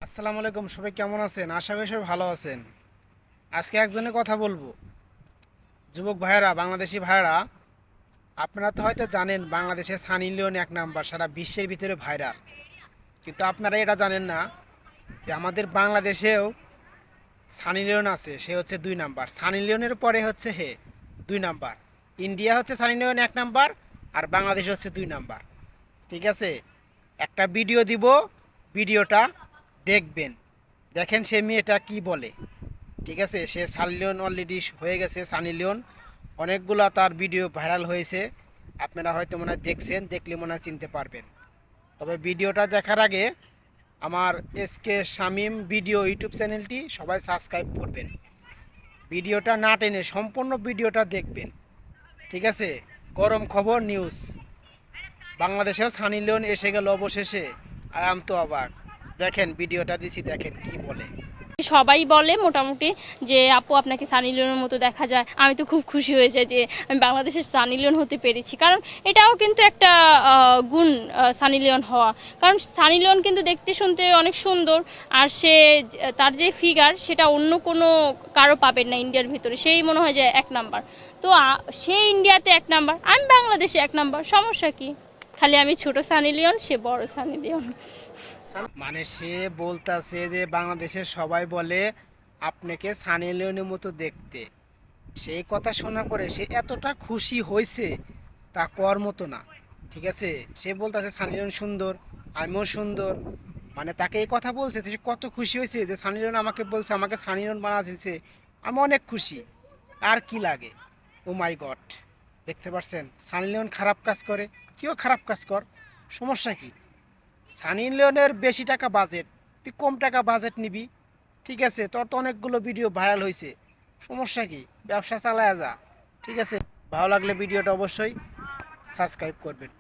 আসসালামু আলাইকুম, সবাই কেমন আছেন? আশা করি সবাই ভালো আছেন। আজকে একজনের কথা বলবো। যুবক ভাইয়েরা, বাংলাদেশি ভাইয়েরা, আপনারা তো হয়তো জানেন বাংলাদেশে সানি লিওন এক নাম্বার, সারা বিশ্বের ভিতরে ভাইরাল। কিন্তু আপনারা এটা জানেন না যে আমাদের বাংলাদেশেও সানি লিওন আছে, সে হচ্ছে 2 নাম্বার। সানি লিওনের পরে হচ্ছে 2 নাম্বার। ইন্ডিয়া হচ্ছে সানি লিওন এক নাম্বার, আর বাংলাদেশ হচ্ছে 2 নাম্বার। ঠিক আছে, একটা ভিডিও দিব, ভিডিওটা দেখবেন, দেখেন সে মেয়েটা কি বলে। ঠিক আছে, সে সানি লিওন অলরেডি হয়ে গেছে সানি লিওন, অনেকগুলো তার ভিডিও ভাইরাল হয়েছে। আপনারা হয়তো মনে হয় দেখছেন, দেখলে মনে হয় চিনতে পারবেন। তবে ভিডিওটা দেখার আগে আমার এসকে শামীম ভিডিও ইউটিউব চ্যানেলটি সবাই সাবস্ক্রাইব করবেন। ভিডিওটা না টেনে সম্পূর্ণ ভিডিওটা দেখবেন। ঠিক আছে, গরম খবর নিউজ, বাংলাদেশেও সানি লিওন এসে গেল অবশেষে। আয়াম তো অবাক। দেখেন ভিডিওটা দিছি, দেখেন কি বলে। সবাই বলে মোটামুটি যে আপু আপনাকে সানি লিওনের মতো দেখা যায়। আমি তো খুব খুশি হয়ে যাই যে আমি বাংলাদেশের সানি লিওন হতে পেরেছি, কারণ এটাও কিন্তু একটা গুণ, সানি লিওন হওয়া। কারণ সানি লিওন কিন্তু দেখতে শুনতে অনেক সুন্দর, আর সে তার যে ফিগার সেটা অন্য কোনো কারো পাবেন না ইন্ডিয়ার ভিতরে, সেই মনে হয় যে এক নাম্বার। তো সে ইন্ডিয়াতে এক নাম্বার, আমি বাংলাদেশে এক নাম্বার, সমস্যা কি? খালি আমি ছোট সানি লিওন, সে বড় সানি লিওন। মানে সে বলতাছে যে বাংলাদেশের সবাই বলে আপনাকে সানি লিওনের মতো দেখতে। সেই কথা শোনার পরে সে এতটা খুশি হয়েছে, তা কর মতো না। ঠিক আছে, সে বলতেছে সানি লিওন সুন্দর, আমিও সুন্দর। মানে তাকে এই কথা বলছে, সে কত খুশি হয়েছে যে সানি লিওন আমাকে বলছে, আমাকে সানি লিওন বানাচ্ছে। আমি অনেক খুশি। আর কি লাগে? ও মাই গড! দেখতে পাচ্ছেন সানি লিওন খারাপ কাজ করে, কেউ খারাপ কাজ কর, সমস্যা কি? সানি লিওনের বেশি টাকা বাজেট, তুই কম টাকা বাজেট নিবি। ঠিক আছে, তোর তো অনেকগুলো ভিডিও ভাইরাল হয়েছে, সমস্যা কি? ব্যবসা চালায় যা। ঠিক আছে, ভালো লাগলে ভিডিওটা অবশ্যই সাবস্ক্রাইব করবেন।